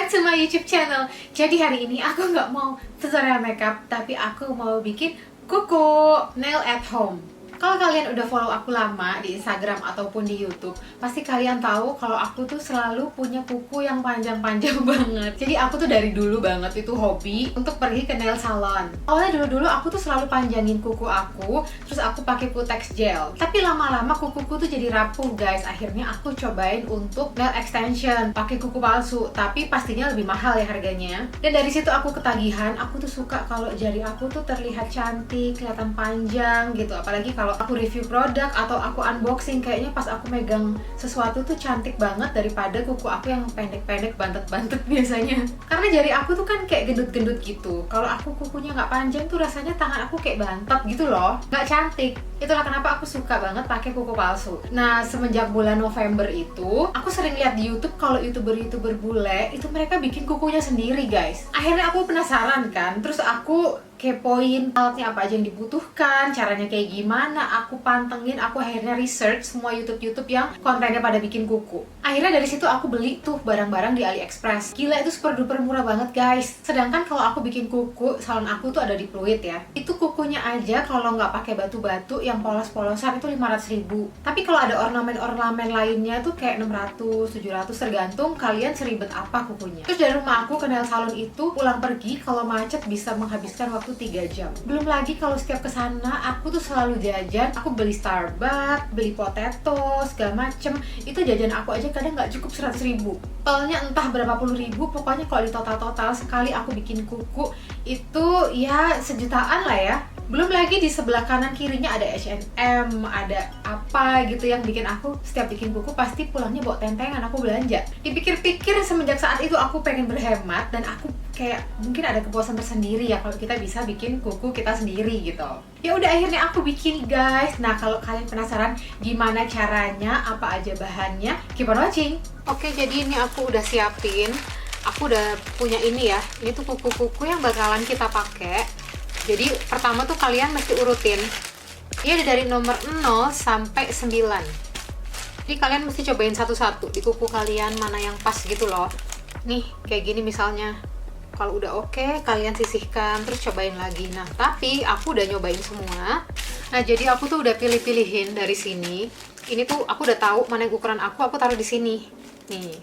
back to my YouTube channel. Jadi hari ini aku nggak mau tutorial makeup, tapi aku mau bikin kuku nail at home. Kalau kalian udah follow aku lama di Instagram ataupun di YouTube, pasti kalian tahu kalau aku tuh selalu punya kuku yang panjang-panjang banget. Jadi aku tuh dari dulu banget itu hobi untuk pergi ke nail salon. Awalnya dulu-dulu aku tuh selalu panjangin kuku aku, terus aku pakai Cutex gel. Tapi lama-lama kukuku tuh jadi rapuh, guys. Akhirnya aku cobain untuk nail extension, pakai kuku palsu, tapi pastinya lebih mahal ya harganya. Dan dari situ aku ketagihan, aku tuh suka kalau jari aku tuh terlihat cantik, kelihatan panjang gitu. Apalagi kalau aku review produk atau aku unboxing, kayaknya pas aku megang sesuatu tuh cantik banget daripada kuku aku yang pendek-pendek, bantet-bantet biasanya. Karena jari aku tuh kan kayak gendut-gendut gitu. Kalau aku kukunya nggak panjang tuh rasanya tangan aku kayak bantet gitu loh, nggak cantik. Itulah kenapa aku suka banget pakai kuku palsu. Nah, semenjak bulan November itu, aku sering lihat di YouTube kalau YouTuber-YouTuber bule itu mereka bikin kukunya sendiri, guys. Akhirnya aku penasaran kan, terus aku kepoin alatnya apa aja yang dibutuhkan, caranya kayak gimana, aku pantengin, aku akhirnya research semua YouTube yang kontennya pada bikin kuku. Akhirnya dari situ aku beli tuh barang-barang di AliExpress. Gila, itu super duper murah banget, guys. Sedangkan kalau aku bikin kuku, salon aku tuh ada di Pluit ya. Itu kukunya aja kalau nggak pakai batu-batu yang polos-polosan itu 500.000. Tapi kalau ada ornamen-ornamen lainnya tuh kayak 600, 700 tergantung kalian seribet apa kukunya. Terus dari rumah aku ke nail salon itu pulang pergi kalau macet bisa menghabiskan waktu 3 jam. Belum lagi kalau setiap kesana aku tuh selalu jajan, aku beli Starbucks, beli potato, segala macem. Itu jajan aku aja kadang nggak cukup 100.000. Tolnya entah berapa puluh ribu, pokoknya kalau di total-total sekali aku bikin kuku itu ya sejutaan lah ya. Belum lagi di sebelah kanan kirinya ada H&M, ada apa gitu yang bikin aku setiap bikin kuku pasti pulangnya bawa tentengan aku belanja. Dipikir-pikir semenjak saat itu aku pengen berhemat dan aku kayak mungkin ada kepuasan tersendiri ya kalau kita bisa bikin kuku kita sendiri gitu. Ya udah akhirnya aku bikin, guys. Nah, kalau kalian penasaran gimana caranya, apa aja bahannya, keep on watching. Oke, jadi ini aku udah siapin. Aku udah punya ini ya. Ini tuh kuku-kuku yang bakalan kita pakai. Jadi pertama tuh kalian mesti urutin. Ini ada dari nomor 0 sampai 9. Jadi kalian mesti cobain satu-satu di kuku kalian mana yang pas gitu loh. Nih, kayak gini misalnya. Kalau udah oke, kalian sisihkan terus cobain lagi. Nah, tapi aku udah nyobain semua. Nah, jadi aku tuh udah pilih-pilihin dari sini. Ini tuh aku udah tahu mana yang ukuran aku taruh di sini. Nih.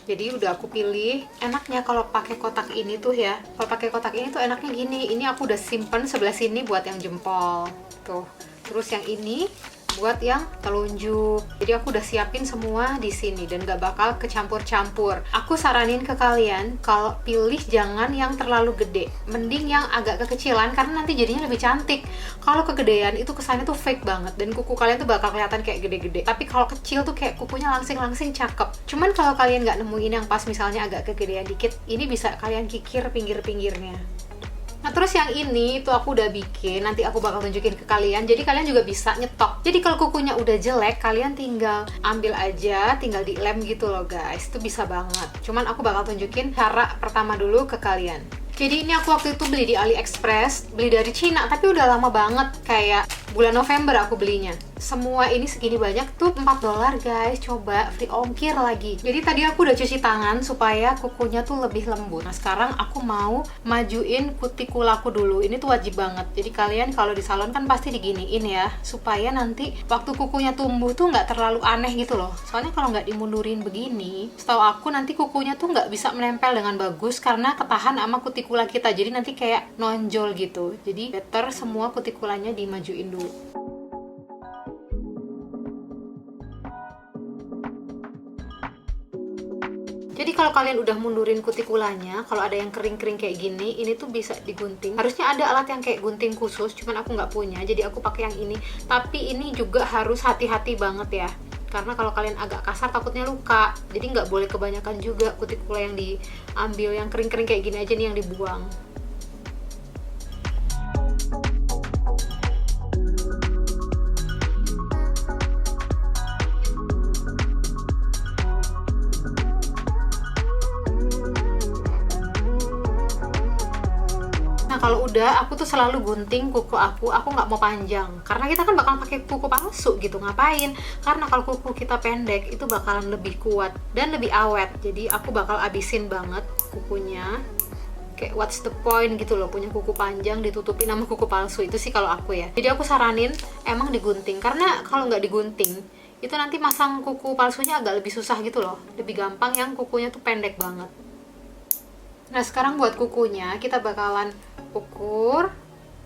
Jadi udah aku pilih. Enaknya kalau pakai kotak ini tuh ya, kalau pakai kotak ini tuh enaknya gini. Ini aku udah simpen sebelah sini buat yang jempol tuh. Terus yang ini buat yang telunjuk. Jadi aku udah siapin semua di sini dan gak bakal kecampur-campur. Aku saranin ke kalian kalau pilih jangan yang terlalu gede, mending yang agak kekecilan karena nanti jadinya lebih cantik. Kalau kegedean itu kesannya tuh fake banget dan kuku kalian tuh bakal kelihatan kayak gede-gede. Tapi kalau kecil tuh kayak kukunya langsing-langsing cakep. Cuman kalau kalian nggak nemuin yang pas misalnya agak kegedean dikit, ini bisa kalian kikir pinggir-pinggirnya. Nah, terus yang ini itu aku udah bikin, nanti aku bakal tunjukin ke kalian. Jadi kalian juga bisa nyetok. Jadi kalau kukunya udah jelek, kalian tinggal ambil aja, tinggal dilem gitu loh, guys. Itu bisa banget. Cuman aku bakal tunjukin cara pertama dulu ke kalian. Jadi ini aku waktu itu beli di AliExpress, beli dari Cina, tapi udah lama banget, kayak bulan November aku belinya. Semua ini segini banyak tuh $4, guys. Coba free ongkir lagi. Jadi tadi aku udah cuci tangan supaya kukunya tuh lebih lembut. Nah, sekarang aku mau majuin kutikulaku dulu. Ini tuh wajib banget. Jadi kalian kalau di salon kan pasti diginiin ya, supaya nanti waktu kukunya tumbuh tuh nggak terlalu aneh gitu loh. Soalnya kalau nggak dimundurin begini, setahu aku nanti kukunya tuh nggak bisa menempel dengan bagus karena ketahan sama kutikula kita. Jadi nanti kayak nonjol gitu. Jadi better semua kutikulanya dimajuin dulu. Jadi kalau kalian udah mundurin kutikulanya, kalau ada yang kering-kering kayak gini, ini tuh bisa digunting. Harusnya ada alat yang kayak gunting khusus, cuman aku nggak punya, jadi aku pakai yang ini. Tapi ini juga harus hati-hati banget ya, karena kalau kalian agak kasar takutnya luka. Jadi nggak boleh kebanyakan juga kutikula yang diambil, yang kering-kering kayak gini aja nih yang dibuang. Kalau udah, aku tuh selalu gunting kuku aku nggak mau panjang karena kita kan bakal pakai kuku palsu gitu. Ngapain? Karena kalau kuku kita pendek itu bakalan lebih kuat dan lebih awet. Jadi aku bakal abisin banget kukunya. Kayak what's the point gitu loh, punya kuku panjang ditutupin sama kuku palsu. Itu sih kalau aku ya. Jadi aku saranin emang digunting, karena kalau nggak digunting itu nanti masang kuku palsunya agak lebih susah gitu loh. Lebih gampang yang kukunya tuh pendek banget. Nah sekarang buat kukunya kita bakalan ukur.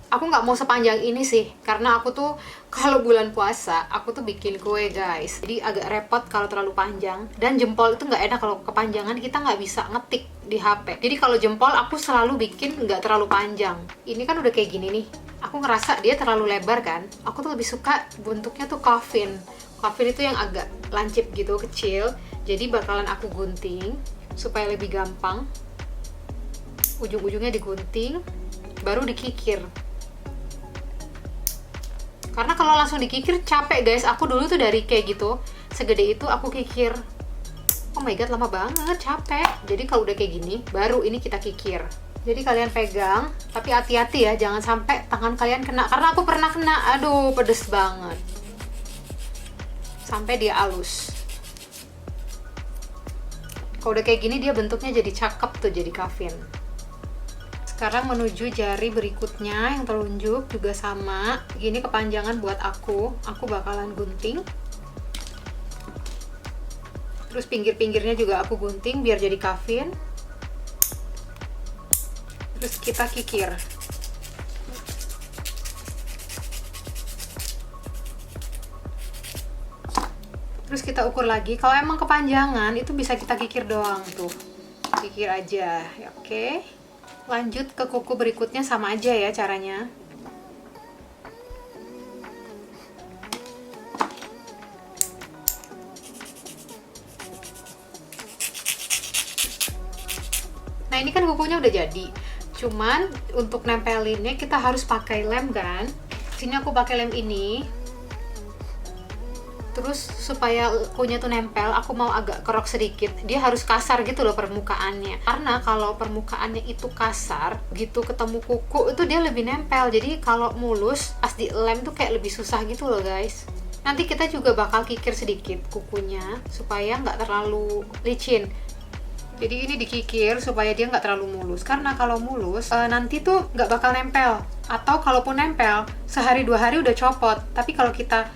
Aku nggak mau sepanjang ini sih, karena aku tuh kalau bulan puasa aku tuh bikin kue guys, jadi agak repot kalau terlalu panjang. Dan jempol itu nggak enak kalau kepanjangan, kita nggak bisa ngetik di HP. Jadi kalau jempol aku selalu bikin nggak terlalu panjang. Ini kan udah kayak gini nih, aku ngerasa dia terlalu lebar kan. Aku tuh lebih suka bentuknya tuh coffin. Coffin itu yang agak lancip gitu, kecil. Jadi bakalan aku gunting supaya lebih gampang. Ujung-ujungnya digunting, baru dikikir. Karena kalau langsung dikikir capek guys. Aku dulu tuh dari kayak gitu, segede itu aku kikir. Oh my god, lama banget, capek. Jadi kalau udah kayak gini, baru ini kita kikir. Jadi kalian pegang, tapi hati-hati ya, jangan sampai tangan kalian kena. Karena aku pernah kena, aduh pedes banget. Sampai dia halus. Kalau udah kayak gini, dia bentuknya jadi cakep tuh, jadi coffin. Sekarang menuju jari berikutnya yang telunjuk, juga sama. Gini kepanjangan buat aku bakalan gunting. Terus pinggir-pinggirnya juga aku gunting biar jadi coffin. Terus kita kikir. Terus kita ukur lagi. Kalau emang kepanjangan itu bisa kita kikir doang tuh. Kikir aja, ya, oke. Lanjut ke kuku berikutnya, sama aja ya caranya. Nah ini kan kukunya udah jadi. Cuman untuk nempelinnya kita harus pakai lem kan. Sini aku pakai lem ini. Terus supaya kukunya tuh nempel, aku mau agak kerok sedikit. Dia harus kasar gitu loh permukaannya. Karena kalau permukaannya itu kasar, gitu ketemu kuku itu dia lebih nempel. Jadi kalau mulus, pas di lem tuh kayak lebih susah gitu loh guys. Nanti kita juga bakal kikir sedikit kukunya supaya nggak terlalu licin. Jadi ini dikikir supaya dia nggak terlalu mulus. Karena kalau mulus, nanti tuh nggak bakal nempel. Atau kalaupun nempel, sehari 2 hari udah copot. Tapi kalau kita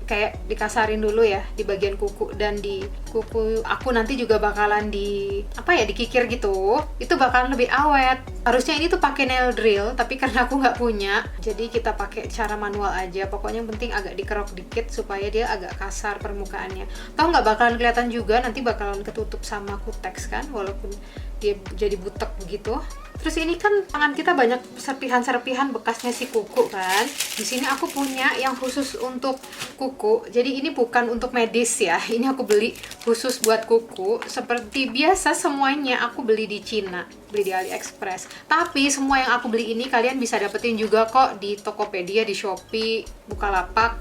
kayak dikasarin dulu ya di bagian kuku, dan di kuku aku nanti juga bakalan dikikir gitu, itu bakalan lebih awet. Harusnya ini tuh pakai nail drill, tapi karena aku nggak punya, jadi kita pakai cara manual aja. Pokoknya yang penting agak dikerok dikit supaya dia agak kasar permukaannya. Toh nggak bakalan kelihatan juga, nanti bakalan ketutup sama kutex kan, walaupun dia jadi butek begitu. Terus ini kan tangan kita banyak serpihan-serpihan bekasnya si kuku kan. Di sini aku punya yang khusus untuk kuku. Jadi ini bukan untuk medis ya. Ini aku beli khusus buat kuku. Seperti biasa semuanya aku beli di Cina, beli di AliExpress. Tapi semua yang aku beli ini kalian bisa dapetin juga kok di Tokopedia, di Shopee, Bukalapak.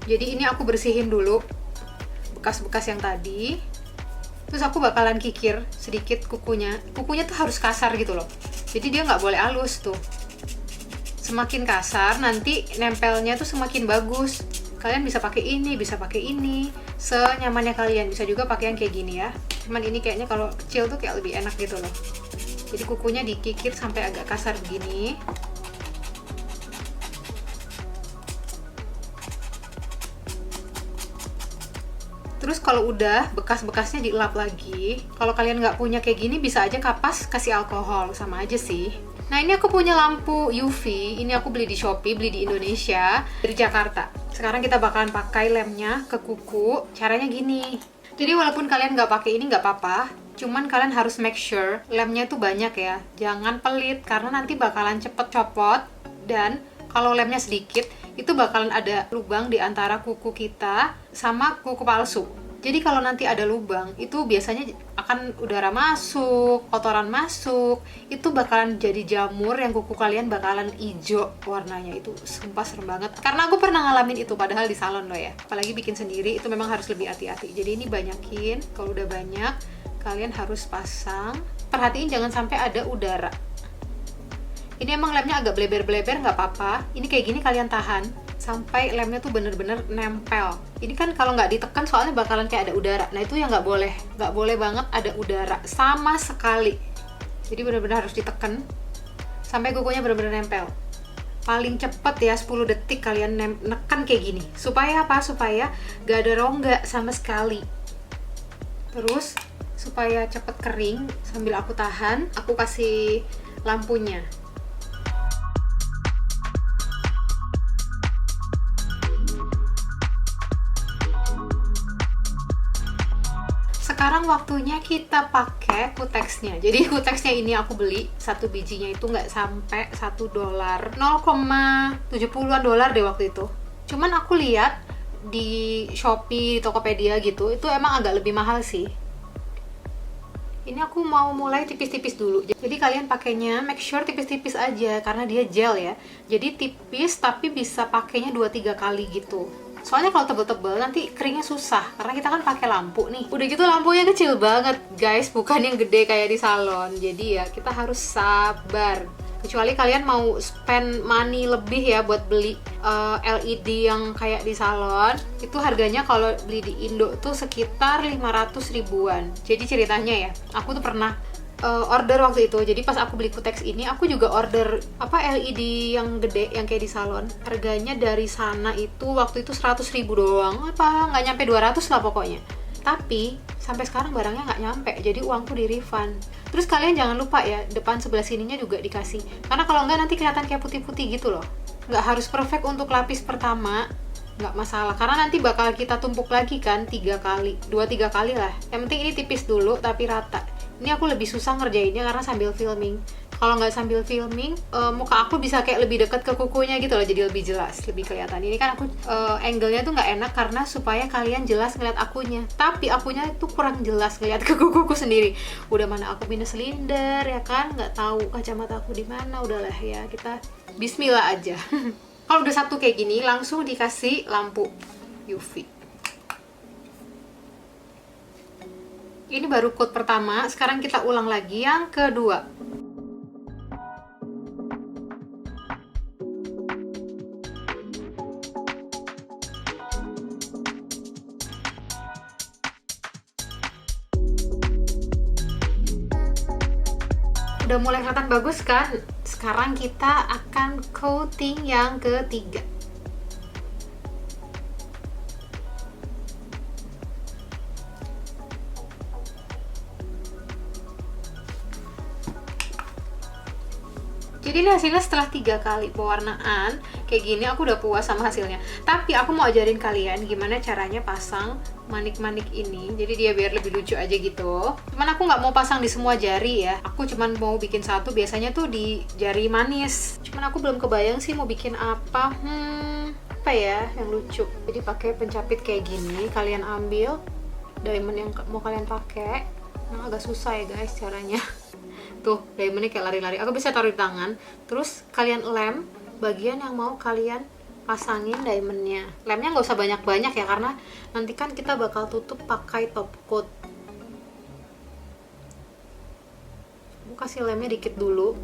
Jadi ini aku bersihin dulu bekas-bekas yang tadi. Terus aku bakalan kikir sedikit kukunya. Kukunya tuh harus kasar gitu loh. Jadi dia nggak boleh halus tuh. Semakin kasar nanti nempelnya tuh semakin bagus. Kalian bisa pakai ini, bisa pakai ini, senyamannya kalian. Bisa juga pakai yang kayak gini ya. Cuman ini kayaknya kalau kecil tuh kayak lebih enak gitu loh. Jadi kukunya dikikir sampai agak kasar begini. Terus kalau udah bekas-bekasnya dielap lagi. Kalau kalian nggak punya kayak gini, bisa aja kapas kasih alkohol, sama aja sih. Nah ini aku punya lampu UV. Ini aku beli di Shopee, beli di Indonesia, dari Jakarta. Sekarang kita bakalan pakai lemnya ke kuku. Caranya gini. Jadi walaupun kalian nggak pakai ini nggak apa-apa. Cuman kalian harus make sure lemnya itu banyak ya. Jangan pelit karena nanti bakalan cepet copot. Dan kalau lemnya sedikit, itu bakalan ada lubang di antara kuku kita sama kuku palsu. Jadi kalau nanti ada lubang, itu biasanya akan udara masuk, kotoran masuk, itu bakalan jadi jamur yang kuku kalian bakalan hijau warnanya. Itu sumpah serem banget. Karena aku pernah ngalamin itu padahal di salon loh ya. Apalagi bikin sendiri itu memang harus lebih hati-hati. Jadi ini banyakin, kalau udah banyak kalian harus pasang. Perhatiin jangan sampai ada udara. Ini emang lemnya agak bleber-bleber, nggak apa-apa. Ini kayak gini kalian tahan sampai lemnya tuh bener-bener nempel. Ini kan kalau nggak ditekan soalnya bakalan kayak ada udara. Nah itu yang nggak boleh banget ada udara sama sekali. Jadi bener-bener harus ditekan sampai kukunya bener-bener nempel. Paling cepet ya 10 detik kalian neken kayak gini. Supaya apa? Supaya nggak ada rongga sama sekali. Terus supaya cepet kering sambil aku tahan, aku kasih lampunya. Sekarang waktunya kita pakai kuteksnya. Jadi kuteksnya ini aku beli satu bijinya itu nggak sampai $1, 0,70-an dolar deh waktu itu. Cuman aku lihat di Shopee, di Tokopedia gitu, itu emang agak lebih mahal sih. Ini aku mau mulai tipis-tipis dulu. Jadi kalian pakainya make sure tipis-tipis aja karena dia gel ya. Jadi tipis tapi bisa pakainya 2-3 kali gitu. Soalnya kalau tebel-tebel nanti keringnya susah karena kita kan pakai lampu nih. Udah gitu lampunya kecil banget guys, bukan yang gede kayak di salon. Jadi ya kita harus sabar. Kecuali kalian mau spend money lebih ya buat beli LED yang kayak di salon. Itu harganya kalau beli di Indo tuh sekitar 500 ribuan. Jadi ceritanya ya, aku tuh pernah order waktu itu. Jadi pas aku beli kuteks ini, aku juga order LED yang gede yang kayak di salon. Harganya dari sana itu waktu itu 100 ribu doang, nggak nyampe 200 lah pokoknya. Tapi sampai sekarang barangnya nggak nyampe, jadi uangku di refund. Terus kalian jangan lupa ya, depan sebelah sininya juga dikasih, karena kalau nggak nanti kelihatan kayak putih-putih gitu loh. Nggak harus perfect untuk lapis pertama, nggak masalah, karena nanti bakal kita tumpuk lagi kan 2-3 kali lah. Yang penting ini tipis dulu tapi rata. Ini aku lebih susah ngerjainnya karena sambil filming. Kalau nggak sambil filming, muka aku bisa kayak lebih dekat ke kukunya gitu loh, jadi lebih jelas, lebih kelihatan. Ini kan aku angle-nya tuh nggak enak karena supaya kalian jelas ngeliat akunya. Tapi akunya itu kurang jelas ngeliat ke kukuku sendiri. Udah mana aku minus silinder ya kan, nggak tahu kacamata aku di mana. Udahlah ya, kita Bismillah aja. Kalau udah satu kayak gini, langsung dikasih lampu UV. Ini baru coat pertama, sekarang kita ulang lagi yang kedua. Udah mulai kelihatan bagus kan? Sekarang kita akan coating yang ketiga. Jadi ini hasilnya setelah 3 kali pewarnaan kayak gini, aku udah puas sama hasilnya. Tapi aku mau ajarin kalian gimana caranya pasang manik-manik ini. Jadi dia biar lebih lucu aja gitu. Cuman aku nggak mau pasang di semua jari ya. Aku cuman mau bikin satu, biasanya tuh di jari manis. Cuman aku belum kebayang sih mau bikin apa. Apa ya yang lucu. Jadi pakai pencapit kayak gini. Kalian ambil diamond yang mau kalian pakai. Nah, agak susah ya guys caranya. Tuh, diamondnya kayak lari-lari. Aku bisa taruh di tangan. Terus kalian lem bagian yang mau kalian pasangin diamondnya. Lemnya nggak usah banyak-banyak ya, karena nanti kan kita bakal tutup pakai top coat. Aku kasih lemnya dikit dulu.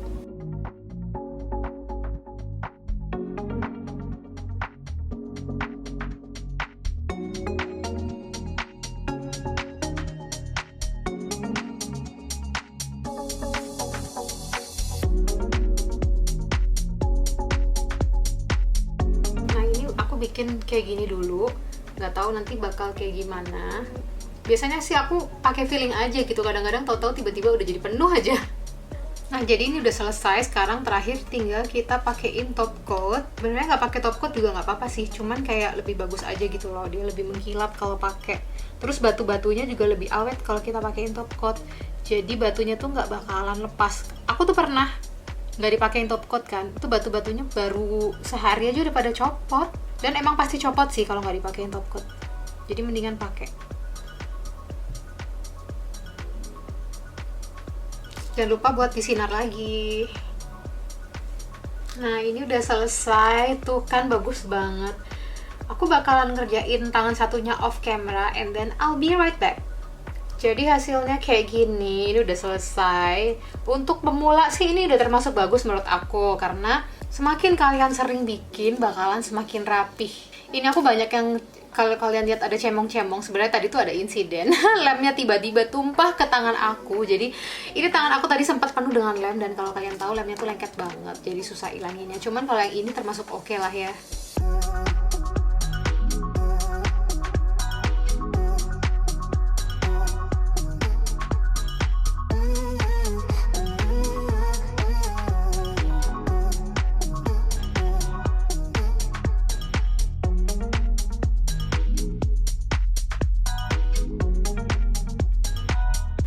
Bikin kayak gini dulu, nggak tahu nanti bakal kayak gimana. Biasanya sih aku pakai feeling aja gitu, kadang-kadang tahu-tahu tiba-tiba udah jadi penuh aja. Nah jadi ini udah selesai, sekarang terakhir tinggal kita pakein top coat. Sebenarnya nggak pakai top coat juga nggak apa-apa sih, cuman kayak lebih bagus aja gitu loh, dia lebih mengkilap kalau pakai. Terus batu-batunya juga lebih awet kalau kita pakein top coat, jadi batunya tuh nggak bakalan lepas. Aku tuh pernah nggak dipakein top coat kan, itu batu-batunya baru sehari aja udah pada copot. Dan emang pasti copot sih kalau nggak dipakein top coat, jadi mendingan pakai. Jangan lupa buat disinar lagi. Nah ini udah selesai tuh kan, bagus banget. Aku bakalan ngerjain tangan satunya off camera and then I'll be right back. Jadi hasilnya kayak gini, ini udah selesai. Untuk pemula sih ini udah termasuk bagus menurut aku, karena semakin kalian sering bikin bakalan semakin rapih. Ini aku banyak yang, kalau kalian lihat ada cemong-cemong, sebenarnya tadi tuh ada insiden lemnya tiba-tiba tumpah ke tangan aku. Jadi ini tangan aku tadi sempat penuh dengan lem, dan kalau kalian tahu lemnya tuh lengket banget, jadi susah ilanginnya. Cuman kalau yang ini termasuk oke lah ya.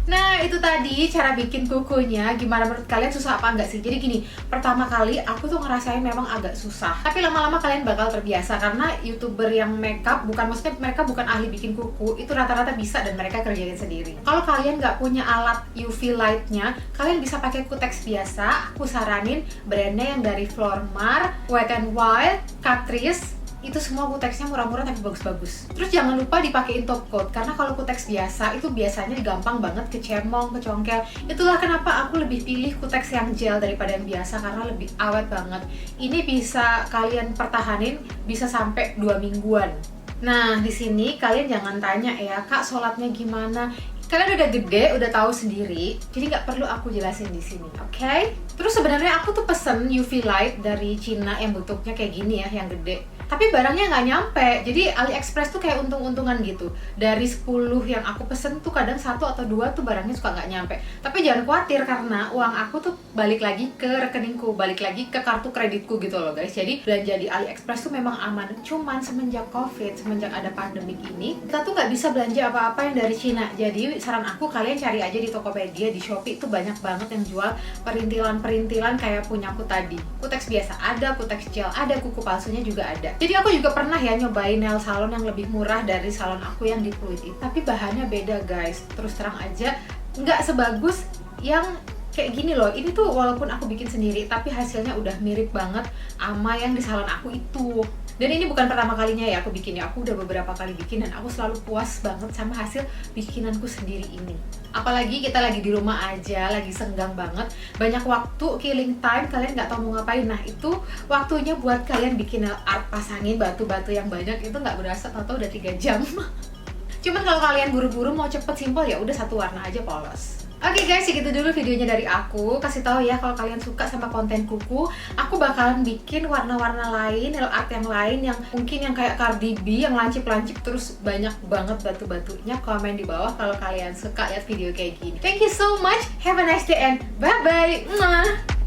Nah, itu tadi cara bikin kukunya. Gimana menurut kalian, susah apa enggak sih? Jadi gini, pertama kali aku tuh ngerasain memang agak susah, tapi lama-lama kalian bakal terbiasa. Karena YouTuber yang makeup, maksudnya mereka bukan ahli bikin kuku, itu rata-rata bisa dan mereka kerjain sendiri. Kalau kalian nggak punya alat UV light-nya, kalian bisa pakai kutex biasa. Aku saranin brandnya yang dari Flormar, Wet n Wild, Catrice. Itu semua kutexnya murah-murah tapi bagus-bagus. Terus jangan lupa dipakein top coat, karena kalau kutex biasa itu biasanya gampang banget kecemong, kecongkel. Itulah kenapa aku lebih pilih kutex yang gel daripada yang biasa, karena lebih awet banget. Ini bisa kalian pertahanin bisa sampai 2 mingguan. Nah, di sini kalian jangan tanya ya, Kak, sholatnya gimana? Kalian udah gede, udah tahu sendiri, jadi nggak perlu aku jelasin di sini, oke? Terus sebenarnya aku tuh pesen UV light dari Cina yang bentuknya kayak gini ya, yang gede. Tapi barangnya nggak nyampe, jadi AliExpress tuh kayak untung-untungan gitu. Dari 10 yang aku pesen tuh kadang 1 atau 2 tuh barangnya suka nggak nyampe. Tapi jangan khawatir, karena uang aku tuh balik lagi ke rekeningku, balik lagi ke kartu kreditku gitu loh guys. Jadi belanja di AliExpress tuh memang aman. Cuman semenjak COVID, semenjak ada pandemik ini, kita tuh nggak bisa belanja apa-apa yang dari Cina. Jadi saran aku, kalian cari aja di Tokopedia, di Shopee itu banyak banget yang jual perintilan-perintilan kayak punya aku tadi. Kutex biasa ada, kutex gel ada, kuku palsunya juga ada. Jadi aku juga pernah ya nyobain nail salon yang lebih murah dari salon aku yang di Pluit itu, tapi bahannya beda guys. Terus terang aja nggak sebagus yang kayak gini loh. Ini tuh walaupun aku bikin sendiri, tapi hasilnya udah mirip banget sama yang di salon aku itu. Dan ini bukan pertama kalinya ya aku bikin ya, aku udah beberapa kali bikin dan aku selalu puas banget sama hasil bikinanku sendiri ini. Apalagi kita lagi di rumah aja, lagi senggang banget, banyak waktu, killing time, kalian nggak tahu mau ngapain. Nah itu waktunya buat kalian bikin nail art, pasangin batu-batu yang banyak, itu nggak berasa, tau-tau udah 3 jam. Cuman kalau kalian buru-buru mau cepet simple ya udah satu warna aja polos. Oke guys, segitu dulu videonya dari aku. Kasih tahu ya kalau kalian suka sama konten kuku, aku bakalan bikin warna-warna lain, nail art yang lain, yang mungkin yang kayak Cardi B, yang lancip-lancip terus banyak banget batu-batunya. Komen di bawah kalau kalian suka lihat video kayak gini. Thank you so much, have a nice day and bye-bye.